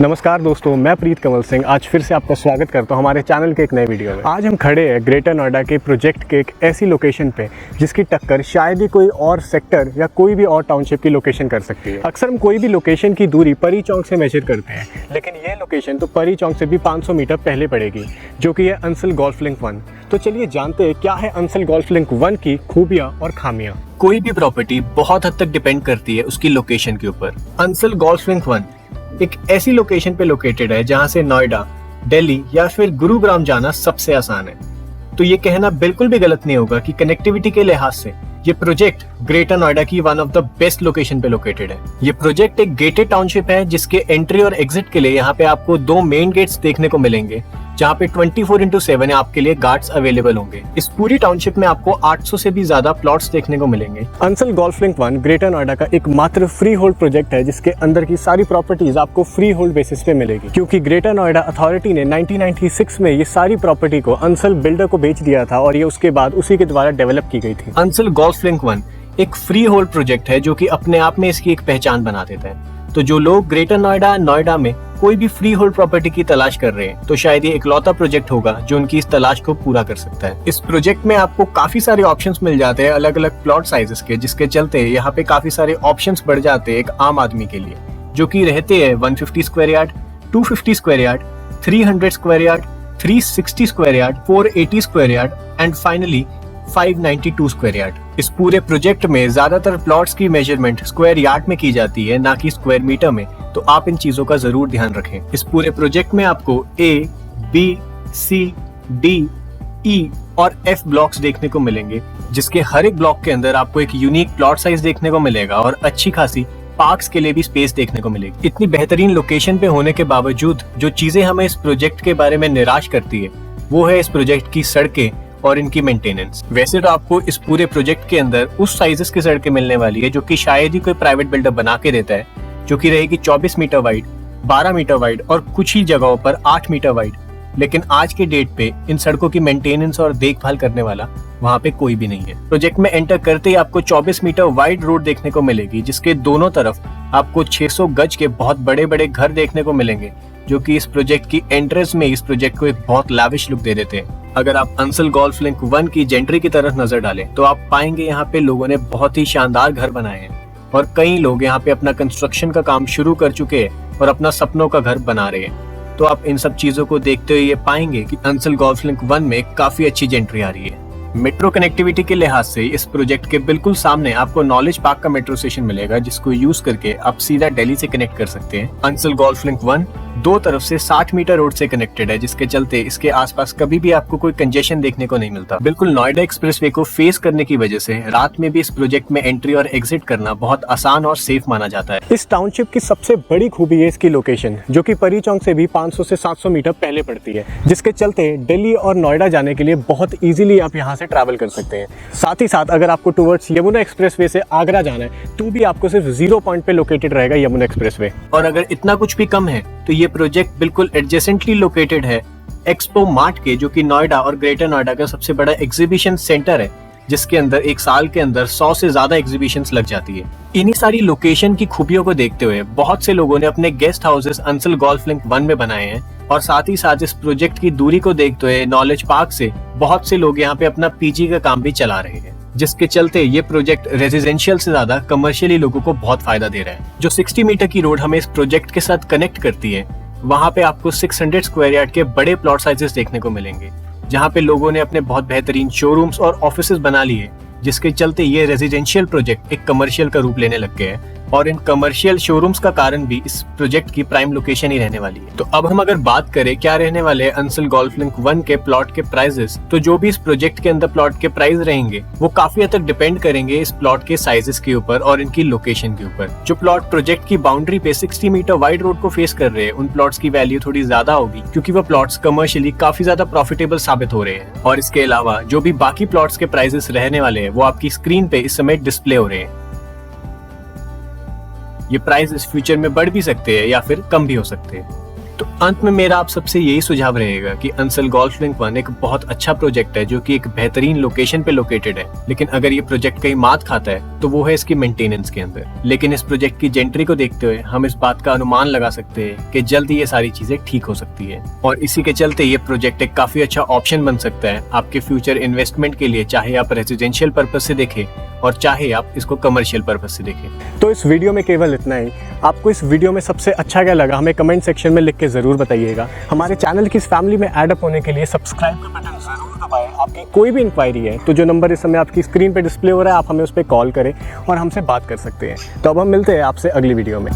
नमस्कार दोस्तों, मैं प्रीत कंवल सिंह आज फिर से आपका स्वागत करता हूं हमारे चैनल के एक नए वीडियो में। आज हम खड़े हैं ग्रेटर नोएडा के प्रोजेक्ट के एक ऐसी लोकेशन पे जिसकी टक्कर शायद ही कोई और सेक्टर या कोई भी और टाउनशिप की लोकेशन कर सकती है। अक्सर हम कोई भी लोकेशन की दूरी परी चौक से मेजर करते हैं, लेकिन ये लोकेशन तो परी चौक से भी 500 मीटर पहले पड़ेगी, जो कि है अंसल गोल्फ लिंक 1। तो चलिए जानते हैं क्या है अंसल गोल्फ लिंक 1 की खूबियाँ और खामियाँ। कोई भी प्रॉपर्टी बहुत हद तक डिपेंड करती है उसकी लोकेशन के ऊपर। अंसल गोल्फ लिंक 1 एक ऐसी लोकेशन पे लोकेटेड है जहां से नोएडा, दिल्ली या फिर गुरुग्राम जाना सबसे आसान है। तो ये कहना बिल्कुल भी गलत नहीं होगा कि कनेक्टिविटी के लिहाज से ये प्रोजेक्ट ग्रेटर नोएडा की one of the best location पे लोकेटेड है। ये प्रोजेक्ट एक गेटेड टाउनशिप है जिसके एंट्री और एग्जिट के लिए यहाँ पे आपको दो मेन गेट्स देखने को मिलेंगे, जहाँ पे 24/7 आपके लिए गार्ड्स अवेलेबल होंगे। इस पूरी टाउनशिप में आपको 800 से भी ज्यादा प्लॉट्स देखने को मिलेंगे। Ansal golf link 1 greater Noida का एक मात्र फ्री होल्ड प्रोजेक्ट है जिसके अंदर की सारी प्रॉपर्टीज आपको फ्री होल्ड बेसिस पे मिलेगी, क्योंकि ग्रेटर नोएडा अथॉरिटी ने 1996 में ये सारी प्रॉपर्टी को अंसल बिल्डर को बेच दिया था और ये उसके बाद उसी के द्वारा डेवलप की गई थी। अंसल गोल्फ लिंक 1 एक फ्री होल्ड प्रोजेक्ट है जो कि अपने आप में इसकी एक पहचान बना देता है। तो जो लोग ग्रेटर नोएडा में कोई भी फ्री होल्ड प्रॉपर्टी की तलाश कर रहे हैं, तो शायद ये इकलौता प्रोजेक्ट होगा जो उनकी इस तलाश को पूरा कर सकता है। इस प्रोजेक्ट में आपको काफी सारे ऑप्शंस मिल जाते हैं अलग अलग प्लॉट साइजेस के, जिसके चलते यहाँ पे काफी सारे ऑप्शंस बढ़ जाते हैं एक आम आदमी के लिए, जो कि रहते हैं 150 square yard, 250 square yard, 300 square yard, 360 square yard, 480 square yard and finally 592 square yard. इस पूरे प्रोजेक्ट में ज्यादातर प्लॉट्स की मेजरमेंट स्क्वायर यार्ड में की जाती है, ना कि स्क्वायर मीटर में, तो आप इन चीजों का जरूर ध्यान रखें। इस पूरे प्रोजेक्ट में आपको A, B, C, D, E और F ब्लॉक्स देखने को मिलेंगे, जिसके हर एक ब्लॉक के अंदर आपको एक यूनिक प्लॉट साइज देखने को मिलेगा और अच्छी खासी पार्क्स के लिए भी स्पेस देखने को मिलेगी। इतनी बेहतरीन लोकेशन पे होने के बावजूद जो चीजें हमें इस प्रोजेक्ट के बारे में निराश करती है, वो है इस प्रोजेक्ट की सड़कें और इनकी मेंटेनेंस। वैसे तो आपको इस पूरे प्रोजेक्ट के अंदर उस साइजेस की सड़कें मिलने वाली है जो कि शायद ही कोई प्राइवेट बिल्डर बना के देता है, जो कि रहेगी 24 मीटर वाइड, 12 मीटर वाइड और कुछ ही जगहों पर 8 मीटर वाइड। लेकिन आज के डेट पे इन सड़कों की मेंटेनेंस और देखभाल करने वाला वहाँ पे कोई भी नहीं है। प्रोजेक्ट में एंटर करते ही आपको 24 मीटर वाइड रोड देखने को मिलेगी, जिसके दोनों तरफ आपको 600 गज के बहुत बड़े बड़े घर देखने को मिलेंगे, जो कि इस प्रोजेक्ट की एंट्रेंस में इस प्रोजेक्ट को एक बहुत लाविश लुक दे देते हैं। अगर आप अंसल गोल्फ लिंक 1 की जेंट्री की तरफ नजर डालें तो आप पाएंगे यहाँ पे लोगों ने बहुत ही शानदार घर बनाए हैं और कई लोग यहाँ पे अपना कंस्ट्रक्शन का काम शुरू कर चुके हैं और अपना सपनों का घर बना रहे हैं। तो आप इन सब चीजों को देखते हुए ये पाएंगे कि अंसल गोल्फ लिंक 1 में काफी अच्छी जेंट्री आ रही है। मेट्रो कनेक्टिविटी के लिहाज से इस प्रोजेक्ट के बिल्कुल सामने आपको नॉलेज पार्क का मेट्रो स्टेशन मिलेगा, जिसको यूज करके आप सीधा दिल्ली से कनेक्ट कर सकते हैं। अंसल गोल्फ लिंक 1 दो तरफ से 60 मीटर रोड से कनेक्टेड है, जिसके चलते इसके आसपास कभी भी आपको कोई कंजेशन देखने को नहीं मिलता। बिल्कुल नोएडा एक्सप्रेसवे को फेस करने की वजह से रात में भी इस प्रोजेक्ट में एंट्री और एग्जिट करना बहुत आसान और सेफ माना जाता है। इस टाउनशिप की सबसे बड़ी खूबी है इसकी लोकेशन, जो कि परी चौक से भी 500 से 700 मीटर पहले पड़ती है, जिसके चलते दिल्ली और नोएडा जाने के लिए बहुत इजीली आप यहाँ से ट्रैवल कर सकते हैं। साथ ही साथ अगर आपको टुवर्ड्स यमुना एक्सप्रेसवे से आगरा जाना है तो भी आपको सिर्फ 0 पॉइंट पे लोकेटेड रहेगा यमुना एक्सप्रेसवे। और अगर इतना कुछ भी कम है तो ये प्रोजेक्ट बिल्कुल एडजेसेंटली लोकेटेड है एक्सपो मार्ट के, जो कि नोएडा और ग्रेटर नोएडा का सबसे बड़ा एग्जीबिशन सेंटर है, जिसके अंदर एक साल के अंदर 100 से ज्यादा एग्जीबिशंस लग जाती है। इन्हीं सारी लोकेशन की खूबियों को देखते हुए बहुत से लोगों ने अपने guest houses Ansal golf link 1 में बनाए हैं और साथ ही साथ इस प्रोजेक्ट की दूरी को देखते हुए नॉलेज पार्क से बहुत से लोग यहाँ पे अपना पीजी का काम भी चला रहे हैं, जिसके चलते ये प्रोजेक्ट रेजिडेंशियल से ज्यादा कमर्शियली लोगों को बहुत फायदा दे रहा है। जो 60 मीटर की रोड हमें इस प्रोजेक्ट के साथ कनेक्ट करती है, वहाँ पे आपको 600 स्क्वायर यार्ड के बड़े प्लॉट साइजेस देखने को मिलेंगे, जहाँ पे लोगों ने अपने बहुत बेहतरीन शोरूम्स और ऑफिसेज बना लिए, जिसके चलते ये रेजिडेंशियल प्रोजेक्ट एक कमर्शियल का रूप लेने लग गए हैं और इन कमर्शियल शोरूम्स का कारण भी इस प्रोजेक्ट की प्राइम लोकेशन ही रहने वाली है। तो अब हम अगर बात करें क्या रहने वाले अंसल गोल्फ लिंक 1 के प्लॉट के प्राइसेस, तो जो भी इस प्रोजेक्ट के अंदर प्लॉट के प्राइस रहेंगे वो काफी हद तक डिपेंड करेंगे इस प्लॉट के साइजेस के ऊपर और इनकी लोकेशन के ऊपर। जो प्लॉट प्रोजेक्ट की बाउंड्री पे 60 मीटर वाइड रोड को फेस कर रहे हैं, उन प्लॉट्स की वैल्यू थोड़ी ज्यादा होगी, क्योंकि वो प्लॉट्स कमर्शियली काफी ज्यादा प्रॉफिटेबल साबित हो रहे हैं। और इसके अलावा जो भी बाकी प्लॉट्स के प्राइसेस रहने वाले हैं वो आपकी स्क्रीन पे इस समय डिस्प्ले हो रहे हैं। ये प्राइस इस फ्यूचर में बढ़ भी सकते हैं या फिर कम भी हो सकते हैं। तो अंत में मेरा आप सबसे यही सुझाव रहेगा कि अंसल गोल्फ लिंक 1 एक बहुत अच्छा प्रोजेक्ट है जो कि एक बेहतरीन लोकेशन पे लोकेटेड है, लेकिन अगर ये प्रोजेक्ट कहीं मात खाता है तो वो है इसकी मेंटेनेंस के अंदर। लेकिन इस प्रोजेक्ट की जेंट्री को देखते हुए हम इस बात का अनुमान लगा सकते हैं कि जल्द ही ये सारी चीजें ठीक हो सकती है, और इसी के चलते ये प्रोजेक्ट एक काफी अच्छा ऑप्शन बन सकता है आपके फ्यूचर इन्वेस्टमेंट के लिए, चाहे आप रेजिडेंशियल पर्पज से देखें और चाहे आप इसको कमर्शियल पर्पज से देखें। तो इस वीडियो में केवल इतना ही। आपको इस वीडियो में सबसे अच्छा क्या लगा हमें कमेंट सेक्शन में लिख के ज़रूर बताइएगा। हमारे चैनल की इस फैमिली में ऐड अप होने के लिए सब्सक्राइब का बटन ज़रूर दबाएं। आपकी कोई भी इंक्वायरी है तो जो नंबर इस समय आपकी स्क्रीन पे डिस्प्ले हो रहा है आप हमें उस पर कॉल करें और हमसे बात कर सकते हैं। तो अब हम मिलते हैं आपसे अगली वीडियो में।